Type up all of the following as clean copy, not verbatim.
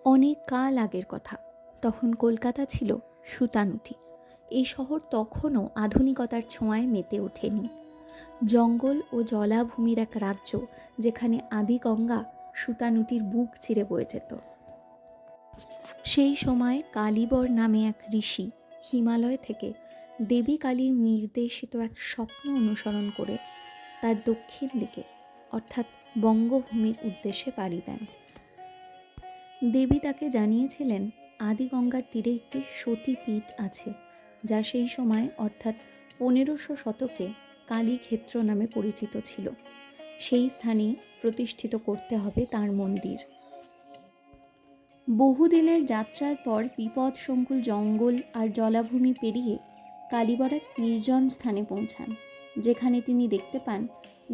অনেক কাল আগের কথা। তখন কলকাতা ছিল সুতানুটি। এই শহর তখনও আধুনিকতার ছোঁয়ায় মেতে ওঠেনি। জঙ্গল ও জলাভূমির এক রাজ্য, যেখানে আদি গঙ্গা সুতানুটির বুক চিরে বয়ে যেত। সেই সময় কালীবর নামে এক ঋষি হিমালয় থেকে দেবী কালীর নির্দেশিত এক স্বপ্ন অনুসরণ করে তার দক্ষিণ দিকে অর্থাৎ বঙ্গভূমির উদ্দেশ্যে পাড়ি দেন। দেবী তাকে জানিয়েছিলেন আদি গঙ্গার তীরে একটি সতীপীঠ আছে, যা সেই সময় অর্থাৎ 1500 শতকে কালীক্ষেত্র নামে পরিচিত ছিল। সেই স্থানে প্রতিষ্ঠিত করতে হবে তার মন্দির। বহুদিনের যাত্রার পর বিপদসংকুল জঙ্গল আর জলাভূমি পেরিয়ে কালীবর এক নির্জন স্থানে পৌঁছান, যেখানে তিনি দেখতে পান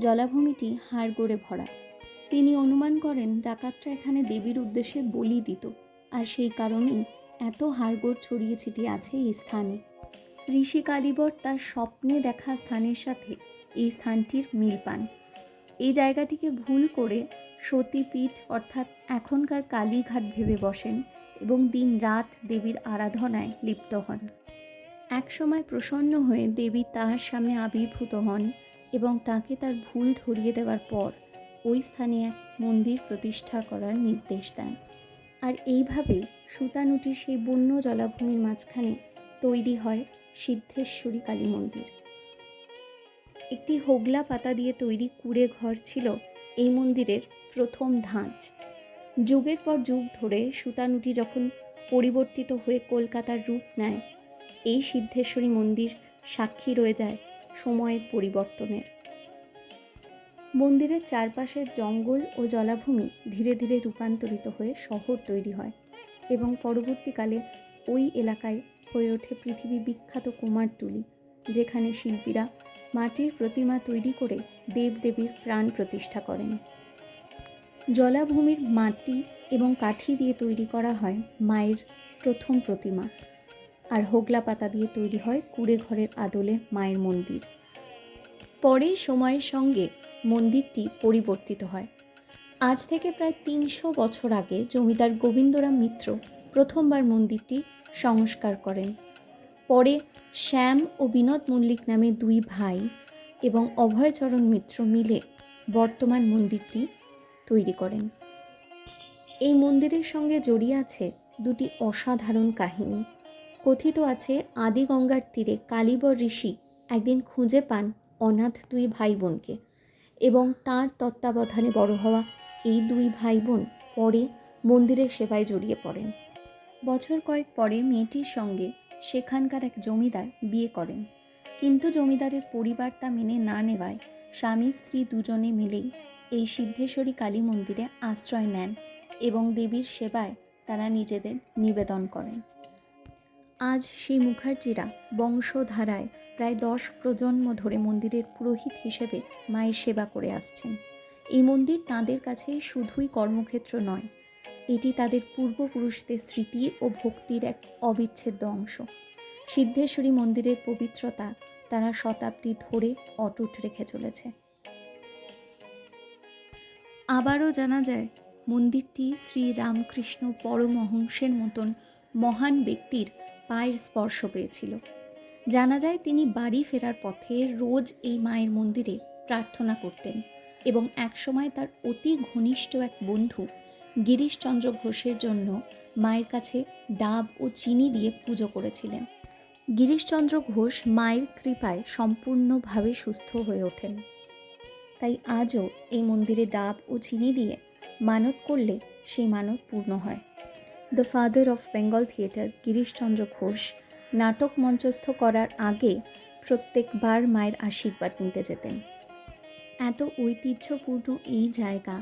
জলাভূমিটি হাড়গোড়ে ভরা। তিনি অনুমান করেন ডাকাতরা এখানে দেবীর উদ্দেশ্যে বলি দিত, আর সেই কারণেই এত হাড়গোড় ছড়িয়ে ছিটিয়ে আছে এই স্থানে। ঋষি কালীবর তার স্বপ্নে দেখা স্থানের সাথে এই স্থানটির মিল পান। এই জায়গাটিকে ভুল করে সতীপীঠ অর্থাৎ এখনকার কালীঘাট ভেবে বসেন এবং দিন রাত দেবীর আরাধনায় লিপ্ত হন। একসময় প্রসন্ন হয়ে দেবী তার সামনে আবির্ভূত হন এবং তাকে তার ভুল ধরিয়ে দেওয়ার পর ওই স্থানে এক মন্দির প্রতিষ্ঠা করার নির্দেশ দেন। আর এইভাবেই সুতানুটির সেই বন্য জলাভূমির মাঝখানে তৈরি হয় সিদ্ধেশ্বরী কালী মন্দির। একটি হোগলা পাতা দিয়ে তৈরি কুঁড়ে ঘর ছিল এই মন্দিরের প্রথম ধাঁচ। যুগের পর যুগ ধরে সুতানুটি যখন পরিবর্তিত হয়ে কলকাতার রূপ নেয়, এই সিদ্ধেশ্বরী মন্দির সাক্ষী রয়ে যায় সময়ের পরিবর্তনের। মন্দিরের চারপাশের জঙ্গল ও জলাভূমি ধীরে ধীরে রূপান্তরিত হয়ে শহর তৈরি হয় এবং পরবর্তীকালে ওই এলাকায় হয়ে ওঠে পৃথিবী বিখ্যাত কুমারটুলি, যেখানে শিল্পীরা মাটির প্রতিমা তৈরি করে দেবদেবীর প্রাণ প্রতিষ্ঠা করেন। জলাভূমির মাটি এবং কাঠি দিয়ে তৈরি করা হয় মায়ের প্রথম প্রতিমা, আর হোগলা পাতা দিয়ে তৈরি হয় কুঁড়ে ঘরের আদলে মায়ের মন্দির। পরে সময়ের সঙ্গে মন্দিরটি পরিবর্তিত হয়। আজ থেকে প্রায় 300 বছর আগে জমিদার গোবিন্দরাম মিত্র প্রথমবার মন্দিরটি সংস্কার করেন। পরে শ্যাম ও বিনোদ মল্লিক নামে দুই ভাই এবং অভয়চরণ মিত্র মিলে বর্তমান মন্দিরটি তৈরি করেন। এই মন্দিরের সঙ্গে জড়িয়ে আছে দুটি অসাধারণ কাহিনী। কথিত আছে আদি গঙ্গার তীরে কালীবর ঋষি একদিন খুঁজে পান অনাথ দুই ভাই বোনকে এবং তাঁর তত্ত্বাবধানে বড় হওয়া এই দুই ভাই বোন পরে মন্দিরের সেবায় জড়িয়ে পড়েন। বছর কয়েক পরে মেয়েটির সঙ্গে সেখানকার এক জমিদার বিয়ে করেন, কিন্তু জমিদারের পরিবার তা মেনে না নেওয়ায় স্বামী স্ত্রী দুজনে মিলেই এই সিদ্ধেশ্বরী কালী মন্দিরে আশ্রয় নেন এবং দেবীর সেবায় তারা নিজেদের নিবেদন করেন। আজ সেই মুখার্জিরা বংশধারায় প্রায় 10 প্রজন্ম ধরে মন্দিরের পুরোহিত হিসেবে মায়ের সেবা করে আসছেন। এই মন্দির তাঁদের কাছে শুধুই কর্মক্ষেত্র নয়, এটি তাদের পূর্বপুরুষদের স্মৃতি ও ভক্তির এক অবিচ্ছেদ্য অংশ। সিদ্ধেশ্বরী মন্দিরের পবিত্রতা তারা শতাব্দী ধরে অটুট রেখে চলেছে। আবারও জানা যায় মন্দিরটি শ্রী রামকৃষ্ণ পরমহংসের মতন মহান ব্যক্তির পায়ের স্পর্শ পেয়েছিল। জানা যায় তিনি বাড়ি ফেরার পথে রোজ এই মায়ের মন্দিরে প্রার্থনা করতেন এবং একসময় তার অতি ঘনিষ্ঠ এক বন্ধু গিরিশচন্দ্র ঘোষের জন্য মায়ের কাছে ডাব ও চিনি দিয়ে পুজো করেছিলেন। গিরিশচন্দ্র ঘোষ মায়ের কৃপায় সম্পূর্ণভাবে সুস্থ হয়ে ওঠেন। তাই আজও এই মন্দিরে ডাব ও চিনি দিয়ে মানত করলে সেই মানত পূর্ণ হয়। The father of Bengal theatre Girishchandra Ghosh নাটক মঞ্চস্থ করার আগে প্রত্যেকবার মায়ের আশীর্বাদ নিতে যেতেন। এত ঐতিহ্যপূর্ণ এই জায়গা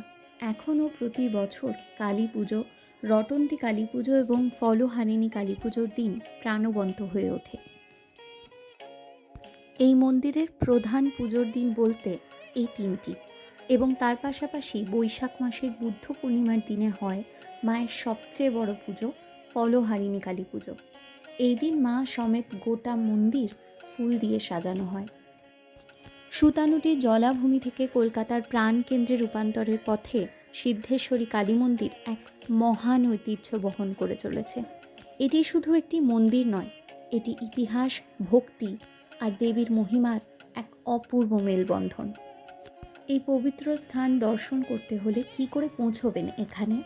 এখনও প্রতি বছর কালী পুজো, রটন্তী কালী পুজো এবং ফলহারিণী কালী পুজোর দিন প্রাণবন্ত হয়ে ওঠে। এই মন্দিরের প্রধান পুজোর দিন বলতে এই তিনটি, এবং তার পাশাপাশি বৈশাখ মাসের বুদ্ধ পূর্ণিমার দিনে হয় মায়ের সবচেয়ে বড় পুজো ফলহারিণী কালী পুজো। এই দিন মা সমেত গোটা মন্দির ফুল দিয়ে সাজানো হয়। সুতানুটির জলাভূমি থেকে কলকাতার প্রাণকেন্দ্রে রূপান্তরের পথে সিদ্ধেশ্বরী কালী মন্দির এক মহান ঐতিহ্য বহন করে চলেছে। এটি শুধু একটি মন্দির নয়, এটি ইতিহাস, ভক্তি আর দেবীর মহিমার এক অপূর্ব মেলবন্ধন। এই পবিত্র স্থান দর্শন করতে হলে কি করে পৌঁছবেন এখানে?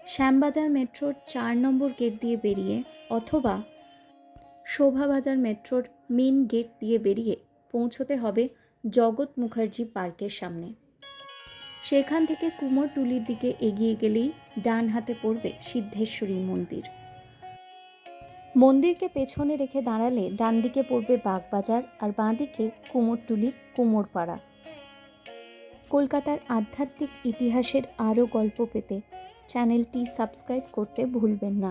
শ্যামবাজার মেট্রোর 4 নম্বর গেট দিয়ে বেরিয়ে অথবা শোভাবাজার মেট্রোর মেন গেট দিয়ে বেরিয়ে পৌঁছতে হবে জগৎ মুখার্জি পার্কের সামনে। সেখান থেকে কুমোরটুলির দিকে এগিয়ে গেলেই ডান হাতে পড়বে সিদ্ধেশ্বরী মন্দির। মন্দিরকে পেছনে রেখে দাঁড়ালে ডান দিকে পড়বে বাগবাজার আর বাঁ দিকে কুমোরটুলির কুমোরপাড়া। কলকাতার আধ্যাত্মিক ইতিহাসের আরও গল্প পেতে চ্যানেলটি সাবস্ক্রাইব করতে ভুলবেন না।